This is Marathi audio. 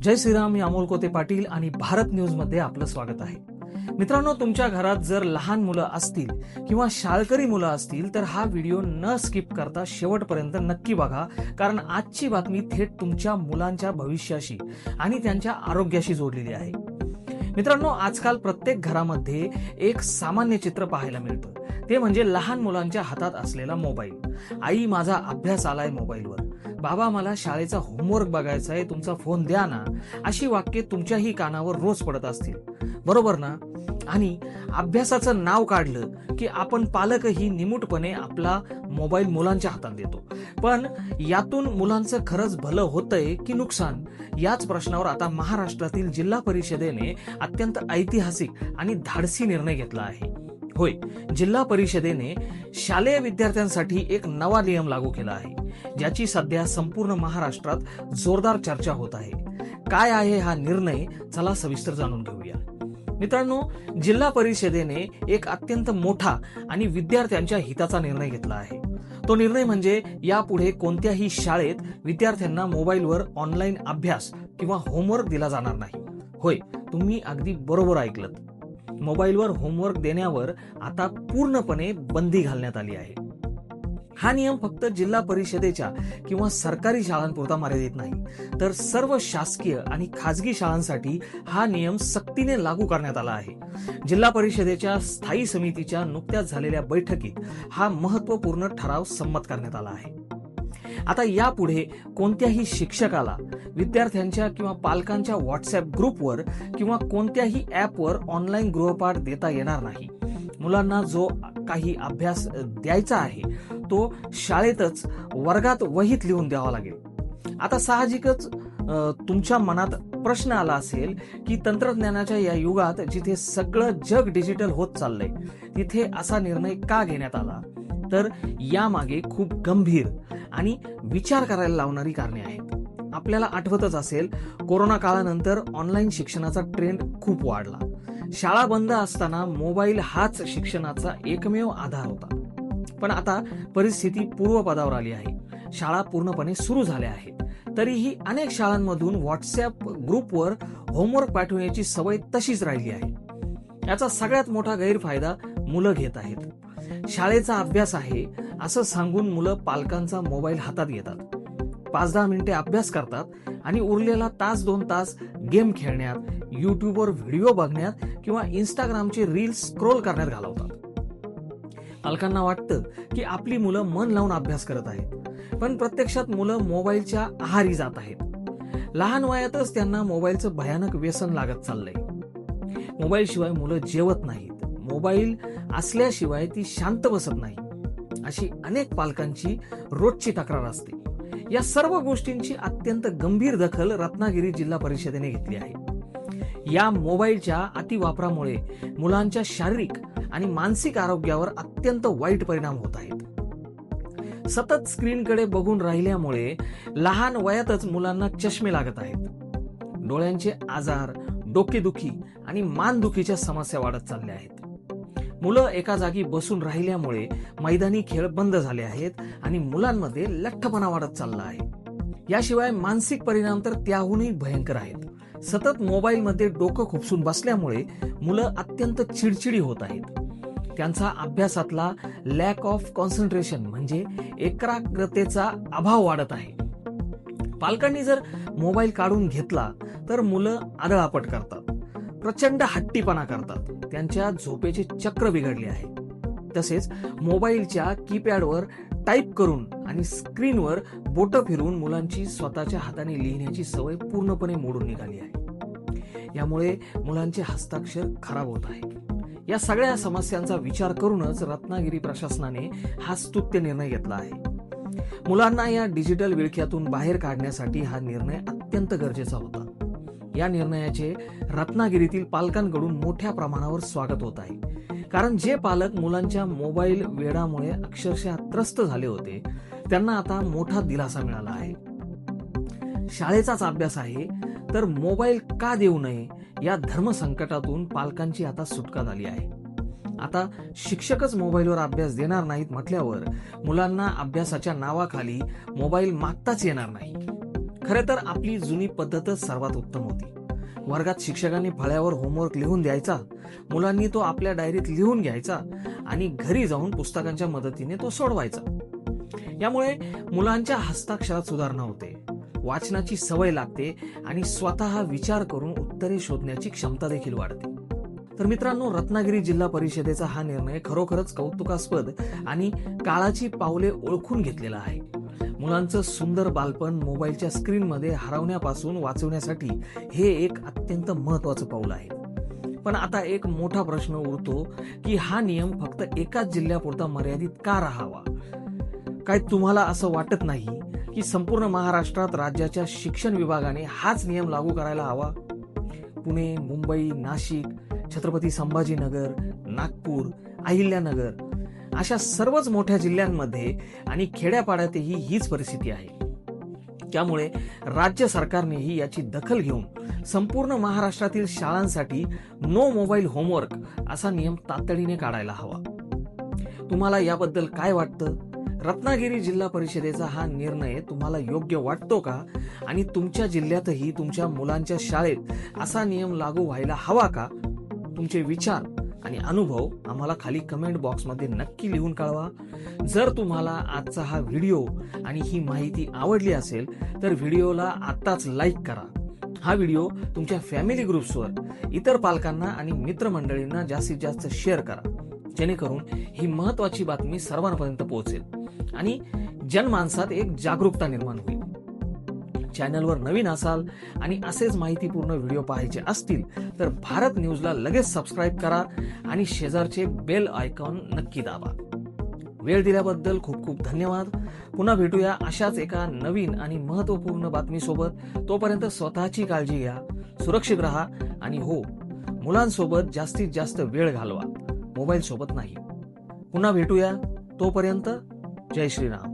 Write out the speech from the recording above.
जय श्रीराम. मी अमोल कोते पाटील आणि भारत न्यूज मध्ये आपलं स्वागत आहे. मित्रांनो, तुमच्या घरात जर लहान मुलं असतील किंवा शाळकरी मुलं असतील तर हा व्हिडिओ न स्किप करता शेवटपर्यंत नक्की बघा, कारण आजची बातमी थेट तुमच्या मुलांच्या भविष्याशी आणि त्यांच्या आरोग्याशी जोडलेली आहे. मित्रांनो, आजकाल प्रत्येक घरामध्ये एक सामान्य चित्र पाहायला मिळतं, ते म्हणजे लहान मुलांच्या हातात असलेला मोबाईल. आई, माझा अभ्यास आलाय मोबाईलवर. बाबा, मला शाळेचा होमवर्क बघायचा आहे, तुमचा फोन द्या ना. अशी वाक्ये तुमच्याही कानावर रोज पडत असतील, बरोबर ना? आणि अभ्यासाचं नाव काढलं की आपण पालकही निमूटपणे आपला मोबाईल मुलांच्या हातात देतो. पण यातून मुलांचं खरंच भलं होतंय की नुकसान, याच प्रश्नावर आता महाराष्ट्रातील जिल्हा परिषदेने अत्यंत ऐतिहासिक आणि धाडसी निर्णय घेतला आहे. होय, जिल्हा परिषदेने शालेय विद्यार्थ्यांसाठी एक नवा नियम लागू केला आहे, ज्याची सध्या संपूर्ण महाराष्ट्रात जोरदार चर्चा होत आहे. काय आहे हा निर्णय? चला सविस्तर जाणून घेऊया. मित्रांनो, जिल्हा परिषदेने एक अत्यंत मोठा आणि विद्यार्थ्यांच्या हिताचा निर्णय घेतला आहे. तो निर्णय म्हणजे यापुढे कोणत्याही शाळेत विद्यार्थ्यांना मोबाईलवर ऑनलाईन अभ्यास किंवा होमवर्क दिला जाणार नाही. होय, तुम्ही अगदी बरोबर ऐकलत. मोबाईलवर होमवर्क देण्यावर आता पूर्णपणे बंदी घालण्यात आली आहे. हा नियम फक्त जिल्हा परिषदेच्या किंवा सरकारी शाळांपुरता मर्यादित नाही, तर सर्व शासकीय आणि खासगी शाळांसाठी हा नियम सक्तीने लागू करण्यात आला आहे. जिल्हा परिषदेच्या स्थायी समितीच्या नुकत्याच झालेल्या बैठकीत हा महत्त्वपूर्ण ठराव संमत करण्यात आला आहे. आता यापुढे कोणत्याही शिक्षकाला विद्यार्थ्यांच्या किंवा पालकांच्या व्हॉट्सअप ग्रुपवर किंवा कोणत्याही ऍपवर ऑनलाईन गृहपाठ देता येणार नाही. मुलांना जो काही अभ्यास द्यायचा आहे तो शाळेतच वर्गात वहीत लिहून द्यावा लागेल. आता साहजिकच तुमच्या मनात प्रश्न आला असेल की तंत्रज्ञानाच्या या युगात जिथे सगळं जग डिजिटल होत चाललंय, तिथे असा निर्णय का घेण्यात आला? तर यामागे खूप गंभीर आणि विचार करायला लावणारी कारणे आहेत. आपल्याला आठवतच असेल, कोरोना काळानंतर ऑनलाईन शिक्षणाचा ट्रेंड खूप वाढला. शाळा बंद असताना मोबाईल हाच शिक्षणाचा एकमेव आधार होता. पण आता परिस्थिती पूर्वपदावर आली आहे. शाळा पूर्णपणे सुरू झाल्या आहेत, तरीही अनेक शाळांमधून व्हॉट्सअप ग्रुपवर होमवर्क पाठवण्याची सवय तशीच राहिली आहे. याचा सगळ्यात मोठा गैरफायदा मुलं घेत आहेत. शाळेचा अभ्यास आहे असं सांगून मुलं पालकांचा मोबाईल हातात घेतात, 5-10 मिनिटे अभ्यास करतात आणि उरलेला तास 2 तास गेम खेळण्यात, युट्यूबवर व्हिडिओ बघण्यात किंवा इंस्टाग्रामचे रील्स स्क्रोल करण्यात घालवतात. पालकांना वाटतं की आपली मुलं मन लावून अभ्यास करत आहेत, पण प्रत्यक्षात मुलं मोबाईलच्या आहारी जात आहेत. लहान वयातच त्यांना मोबाईलचं भयानक व्यसन लागत चाललंय. मोबाईल शिवाय मुलं जेवत नाहीत, मोबाईल असल्याशिवाय ती शांत बसत नाही, अशी अनेक पालकांची रोजची तक्रार असते. या सर्व गोष्टींची अत्यंत गंभीर दखल रत्नागिरी जिल्हा परिषदेने घेतली आहे. या मोबाईलच्या अतिवापरामुळे मुलांच्या शारीरिक आणि मानसिक आरोग्यावर अत्यंत वाईट परिणाम होत आहेत. सतत स्क्रीनकडे बघून राहिल्यामुळे लहान वयातच मुलांना चष्मे लागत आहेत. डोळ्यांचे आजार, डोकेदुखी आणि मानदुखीच्या समस्या वाढत चालल्या आहेत. मुलं एका जागी बसून राहिल्यामुळे मैदानी खेळ बंद झाले आहेत आणि मुलांमध्ये लठ्ठपणा वाढत चालला आहे. याशिवाय मानसिक परिणाम तर त्याहूनही भयंकर आहेत. सतत मोबाईलमध्ये डोकं खुपसून बसल्यामुळे मुलं अत्यंत चिडचिडी होत आहेत. त्यांचा अभ्यासातला लॅक ऑफ कॉन्सन्ट्रेशन म्हणजे एकाग्रतेचा अभाव वाढत आहे. पालकांनी जर मोबाईल काढून घेतला तर मुलं आदळापट करतात, प्रचंड हट्टीपणा करतात, त्यांच्या झोपेचे चक्र बिघडले आहे. तसेच मोबाईलच्या कीपॅडवर टाईप करून आणि स्क्रीनवर बोटं फिरवून मुलांची स्वतःच्या हाताने लिहिण्याची सवय पूर्णपणे मोडून निघाली आहे. यामुळे मुलांचे हस्ताक्षर खराब होत आहे. या सगळ्या समस्यांचा विचार करूनच रत्नागिरी प्रशासनाने हा स्तुत्य निर्णय घेतला आहे. मुलांना या डिजिटल विळख्यातून बाहेर काढण्यासाठी हा निर्णय अत्यंत गरजेचा होता. या निर्णयाचे रत्नागिरीतील पालकांकडून मोठ्या प्रमाणावर स्वागत होत आहे, कारण जे पालक मुलांच्या मोबाईल वेडामुळे अक्षरशः त्रस्त झाले होते, त्यांना आता मोठा दिलासा मिळाला आहे. शाळेचाच अभ्यास आहे तर मोबाईल का देऊ नये या धर्मसंकटातून पालकांची आता सुटका झाली आहे. आता शिक्षकच मोबाईलवर अभ्यास देणार नाहीत म्हटल्यावर मुलांना अभ्यासाच्या नावाखाली मोबाईल मागताच येणार नाही. खरे तर आपली जुनी पद्धतच सर्वात उत्तम होती. वर्गात शिक्षकांनी फळ्यावर होमवर्क लिहून द्यायचा, मुलांनी तो आपल्या डायरीत लिहून घ्यायचा आणि घरी जाऊन पुस्तकांच्या मदतीने तो सोडवायचा. यामुळे मुलांच्या हस्ताक्षरात सुधारणा होते, वाचनाची सवय लागते आणि स्वतः विचार करून उत्तरे शोधण्याची क्षमता देखील वाढते. तर मित्रांनो, रत्नागिरी जिल्हा परिषदेचा हा निर्णय खरोखरच कौतुकास्पद आणि काळाची पावले ओळखून घेतलेला आहे. मुलांचं सुंदर बालपण मोबाईलच्या स्क्रीनमध्ये हरवण्यापासून वाचवण्यासाठी हे एक अत्यंत महत्वाचं पाऊल आहे. पण आता एक मोठा प्रश्न उरतो की हा नियम फक्त एकाच जिल्ह्यापुरता मर्यादित का राहावा? काय तुम्हाला असं वाटत नाही की संपूर्ण महाराष्ट्रात राज्याच्या शिक्षण विभागाने हाच नियम लागू करायला हवा? पुणे, मुंबई, नाशिक, छत्रपती संभाजीनगर, नागपूर, अहिल्यानगर अशा सर्वच मोठ्या जिल्ह्यांमध्ये आणि खेड्यापाड्यातही हीच परिस्थिती आहे. त्यामुळे राज्य सरकारनेही याची दखल घेऊन संपूर्ण महाराष्ट्रातील शाळांसाठी नो मोबाईल होमवर्क असा नियम तातडीने काढायला हवा. तुम्हाला याबद्दल काय वाटतं? रत्नागिरी जिल्हा परिषदेचा हा निर्णय तुम्हाला योग्य वाटतो का? आणि तुमच्या जिल्ह्यातही तुमच्या मुलांच्या शाळेत असा नियम लागू व्हायला हवा का? तुमचे विचार आणि अनुभव आम्हाला खाली कमेंट बॉक्समध्ये नक्की लिहून कळवा. जर तुम्हाला आजचा हा व्हिडिओ आणि ही माहिती आवडली असेल तर व्हिडिओला आत्ताच लाईक करा. हा व्हिडिओ तुमच्या फॅमिली ग्रुप्सवर, इतर पालकांना आणि मित्रमंडळींना जास्तीत जास्त शेअर करा, जेणेकरून ही महत्वाची बातमी सर्वांपर्यंत पोहोचेल आणि जनमानसात एक जागरूकता निर्माण होईल. चॅनलवर नवीन असाल आणि असेच माहितीपूर्ण व्हिडिओ पाहायचे असतील तर भारत न्यूजला लगेच सबस्क्राईब करा आणि शेजारचे बेल आयकॉन नक्की दाबा. वेळ दिल्याबद्दल खूप खूप धन्यवाद. पुन्हा भेटूया अशाच एका नवीन आणि महत्त्वपूर्ण बातमीसोबत. तोपर्यंत स्वतःची काळजी घ्या, सुरक्षित राहा आणि हो, मुलांसोबत जास्तीत जास्त वेळ घालवा, मोबाईल सोबत नाही. पुन्हा भेटूया. तोपर्यंत जय श्रीराम.